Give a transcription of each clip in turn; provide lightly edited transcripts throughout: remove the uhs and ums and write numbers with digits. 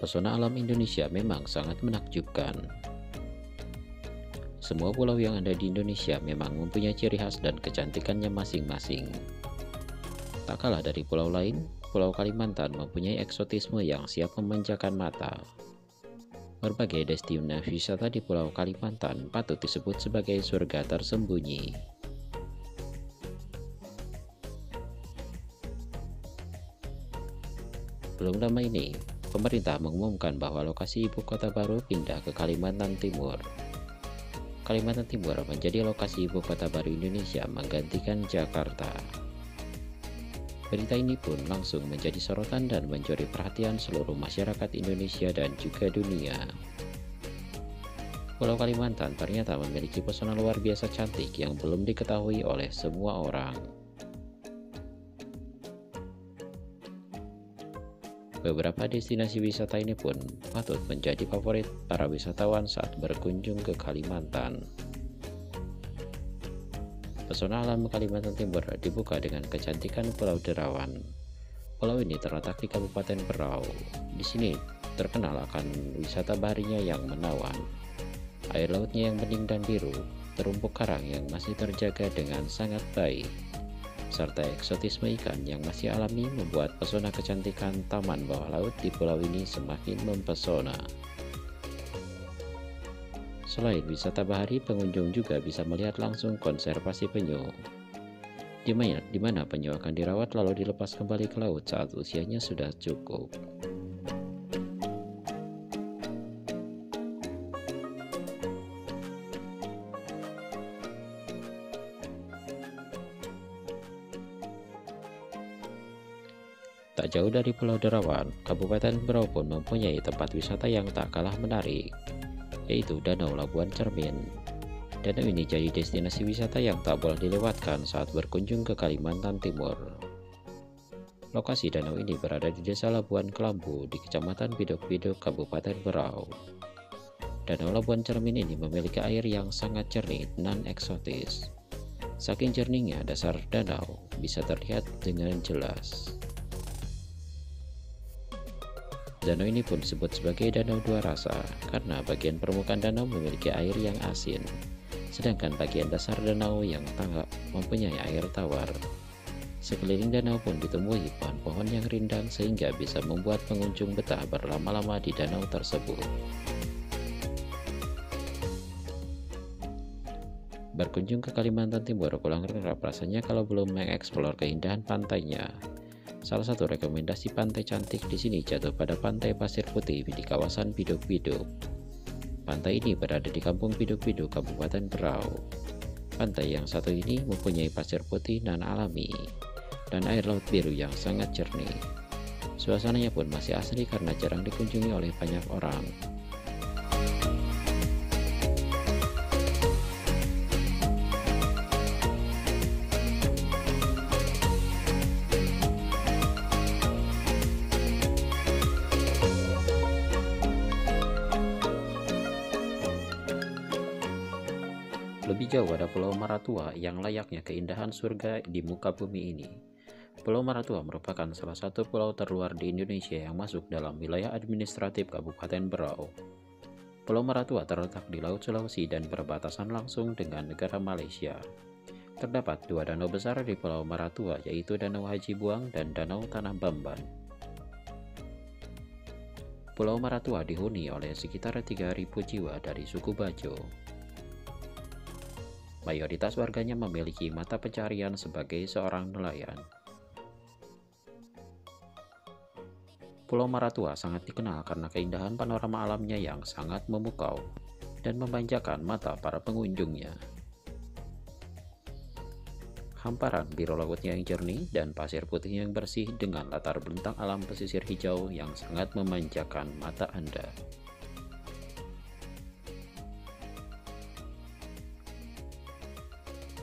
Pesona alam Indonesia memang sangat menakjubkan. Semua pulau yang ada di Indonesia memang mempunyai ciri khas dan kecantikannya masing-masing. Tak kalah dari pulau lain, Pulau Kalimantan mempunyai eksotisme yang siap memanjakan mata. Berbagai destinasi wisata di Pulau Kalimantan patut disebut sebagai surga tersembunyi. Belum lama ini, pemerintah mengumumkan bahwa lokasi ibu kota baru pindah ke Kalimantan Timur. Kalimantan Timur menjadi lokasi ibu kota baru Indonesia menggantikan Jakarta. Berita ini pun langsung menjadi sorotan dan mencuri perhatian seluruh masyarakat Indonesia dan juga dunia. Pulau Kalimantan ternyata memiliki pesona luar biasa cantik yang belum diketahui oleh semua orang. Beberapa destinasi wisata ini pun patut menjadi favorit para wisatawan saat berkunjung ke Kalimantan. Pesona alam Kalimantan Timur dibuka dengan kecantikan Pulau Derawan. Pulau ini terletak di Kabupaten Berau. Di sini terkenal akan wisata baharinya yang menawan. Air lautnya yang bening dan biru, terumbu karang yang masih terjaga dengan sangat baik, serta eksotisme ikan yang masih alami membuat pesona kecantikan taman bawah laut di pulau ini semakin mempesona. Selain wisata bahari, pengunjung juga bisa melihat langsung konservasi penyu, di mana penyu akan dirawat lalu dilepas kembali ke laut saat usianya sudah cukup. Tak jauh dari Pulau Derawan, Kabupaten Berau pun mempunyai tempat wisata yang tak kalah menarik, yaitu Danau Labuan Cermin. Danau ini jadi destinasi wisata yang tak boleh dilewatkan saat berkunjung ke Kalimantan Timur. Lokasi danau ini berada di Desa Labuan Kelambu di Kecamatan Biduk-Biduk, Kabupaten Berau. Danau Labuan Cermin ini memiliki air yang sangat jernih dan eksotis. Saking jernihnya, dasar danau bisa terlihat dengan jelas. Danau ini pun disebut sebagai Danau Dua Rasa karena bagian permukaan danau memiliki air yang asin, sedangkan bagian dasar danau yang tangga mempunyai air tawar. Sekeliling danau pun ditemui pohon-pohon yang rindang sehingga bisa membuat pengunjung betah berlama-lama di danau tersebut. Berkunjung ke Kalimantan Timur kurang lengkap rasanya kalau belum mengeksplor keindahan pantainya. Salah satu rekomendasi pantai cantik di sini jatuh pada Pantai Pasir Putih di kawasan Biduk-Biduk. Pantai ini berada di Kampung Biduk-Biduk, Kabupaten Berau. Pantai yang satu ini mempunyai pasir putih dan alami, dan air laut biru yang sangat jernih. Suasananya pun masih asri karena jarang dikunjungi oleh banyak orang. Lebih jauh ada Pulau Maratua yang layaknya keindahan surga di muka bumi ini. Pulau Maratua merupakan salah satu pulau terluar di Indonesia yang masuk dalam wilayah administratif Kabupaten Berau. Pulau Maratua terletak di Laut Sulawesi dan berbatasan langsung dengan negara Malaysia. Terdapat dua danau besar di Pulau Maratua, yaitu Danau Haji Buang dan Danau Tanah Bamban. Pulau Maratua dihuni oleh sekitar 3.000 jiwa dari suku Bajo. Mayoritas warganya memiliki mata pencaharian sebagai seorang nelayan. Pulau Maratua sangat dikenal karena keindahan panorama alamnya yang sangat memukau dan memanjakan mata para pengunjungnya. Hamparan biru lautnya yang jernih dan pasir putih yang bersih dengan latar belantang alam pesisir hijau yang sangat memanjakan mata Anda.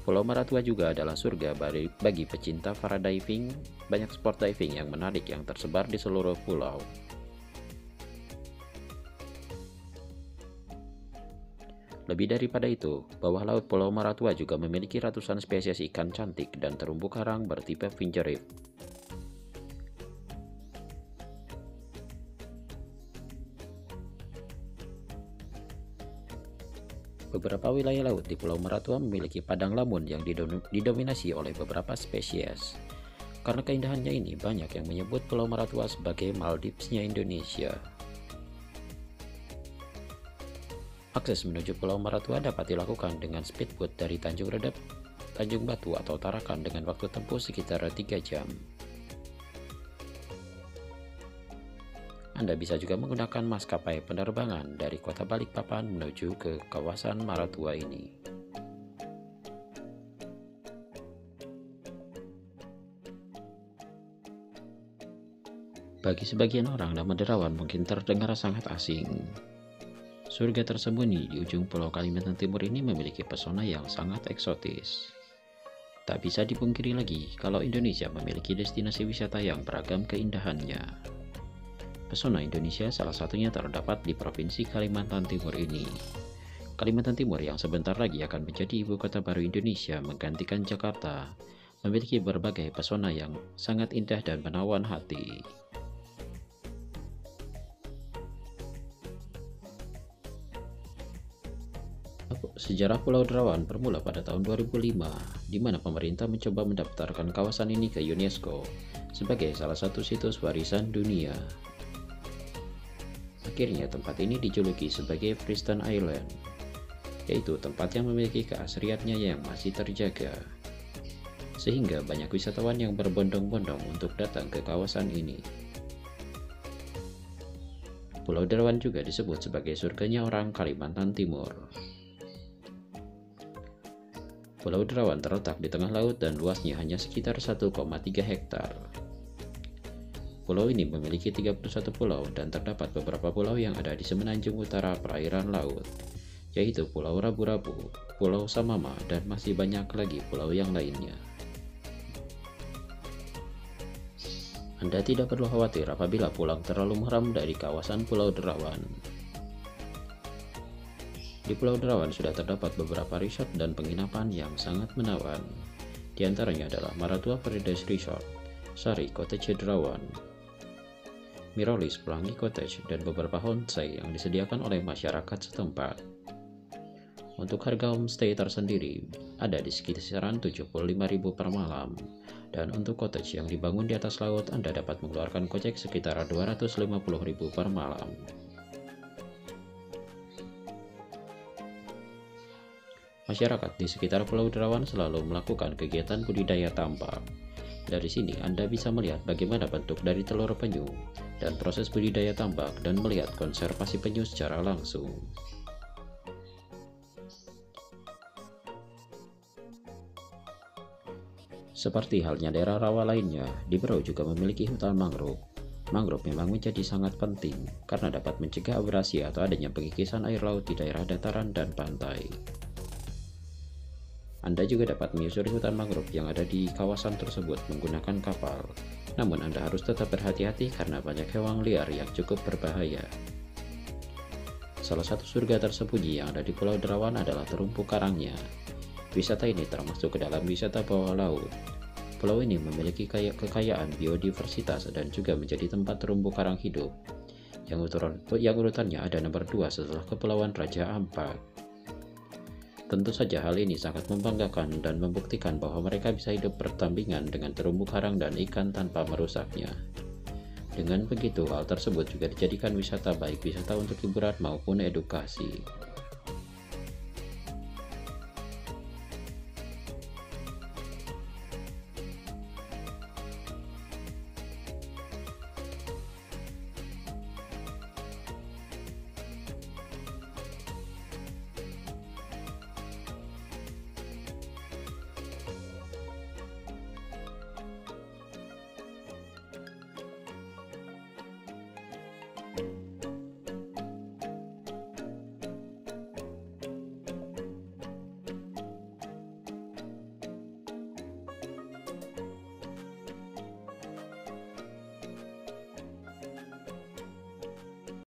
Pulau Maratua juga adalah surga bagi pecinta para diving. Banyak sport diving yang menarik yang tersebar di seluruh pulau. Lebih daripada itu, bawah laut Pulau Maratua juga memiliki ratusan spesies ikan cantik dan terumbu karang bertipe fingerif. Beberapa wilayah laut di Pulau Maratua memiliki padang lamun yang didominasi oleh beberapa spesies. Karena keindahannya ini, banyak yang menyebut Pulau Maratua sebagai Maldivesnya Indonesia. Akses menuju Pulau Maratua dapat dilakukan dengan speedboat dari Tanjung Redep, Tanjung Batu atau Tarakan dengan waktu tempuh sekitar 3 jam. Anda bisa juga menggunakan maskapai penerbangan dari kota Balikpapan menuju ke kawasan Maratua ini. Bagi sebagian orang, nama Derawan mungkin terdengar sangat asing. Surga tersembunyi di ujung Pulau Kalimantan Timur ini memiliki pesona yang sangat eksotis. Tak bisa dipungkiri lagi kalau Indonesia memiliki destinasi wisata yang beragam keindahannya. Pesona Indonesia salah satunya terdapat di Provinsi Kalimantan Timur ini. Kalimantan Timur yang sebentar lagi akan menjadi ibu kota baru Indonesia menggantikan Jakarta, memiliki berbagai pesona yang sangat indah dan menawan hati. Sejarah Pulau Derawan bermula pada tahun 2005, di mana pemerintah mencoba mendaftarkan kawasan ini ke UNESCO sebagai salah satu situs warisan dunia. Akhirnya tempat ini dijuluki sebagai Freestone Island, yaitu tempat yang memiliki keasriannya yang masih terjaga. Sehingga banyak wisatawan yang berbondong-bondong untuk datang ke kawasan ini. Pulau Derawan juga disebut sebagai surganya orang Kalimantan Timur. Pulau Derawan terletak di tengah laut dan luasnya hanya sekitar 1,3 hektar. Pulau ini memiliki 31 pulau dan terdapat beberapa pulau yang ada di semenanjung utara perairan laut, yaitu Pulau Rabu-Rabu, Pulau Samama, dan masih banyak lagi pulau yang lainnya. Anda tidak perlu khawatir apabila pulang terlalu malam dari kawasan Pulau Derawan. Di Pulau Derawan sudah terdapat beberapa resort dan penginapan yang sangat menawan. Di antaranya adalah Maratua Paradise Resort, Sari Cottage Derawan, Mirolis Pelangi Cottage, dan beberapa homestay yang disediakan oleh masyarakat setempat. Untuk harga homestay tersendiri ada di sekitaran 75.000 per malam, dan untuk cottage yang dibangun di atas laut Anda dapat mengeluarkan kocek sekitar 250.000 per malam. Masyarakat di sekitar Pulau Derawan selalu melakukan kegiatan budidaya tambak. Dari sini Anda bisa melihat bagaimana bentuk dari telur penyu dan proses budidaya tambak dan melihat konservasi penyu secara langsung. Seperti halnya daerah rawa lainnya, di Berau juga memiliki hutan mangrove. Mangrove memang menjadi sangat penting karena dapat mencegah abrasi atau adanya pengikisan air laut di daerah dataran dan pantai. Anda juga dapat menyusuri hutan mangrove yang ada di kawasan tersebut menggunakan kapal. Namun Anda harus tetap berhati-hati karena banyak hewan liar yang cukup berbahaya. Salah satu surga tersembunyi yang ada di Pulau Derawan adalah terumpu karangnya. Wisata ini termasuk ke dalam wisata bawah laut. Pulau ini memiliki kekayaan biodiversitas dan juga menjadi tempat terumpu karang hidup. Yang urutannya ada nomor 2 setelah Kepulauan Raja Ampat. Tentu saja hal ini sangat membanggakan dan membuktikan bahwa mereka bisa hidup berdampingan dengan terumbu karang dan ikan tanpa merusaknya. Dengan begitu, hal tersebut juga dijadikan wisata baik wisata untuk hiburan maupun edukasi.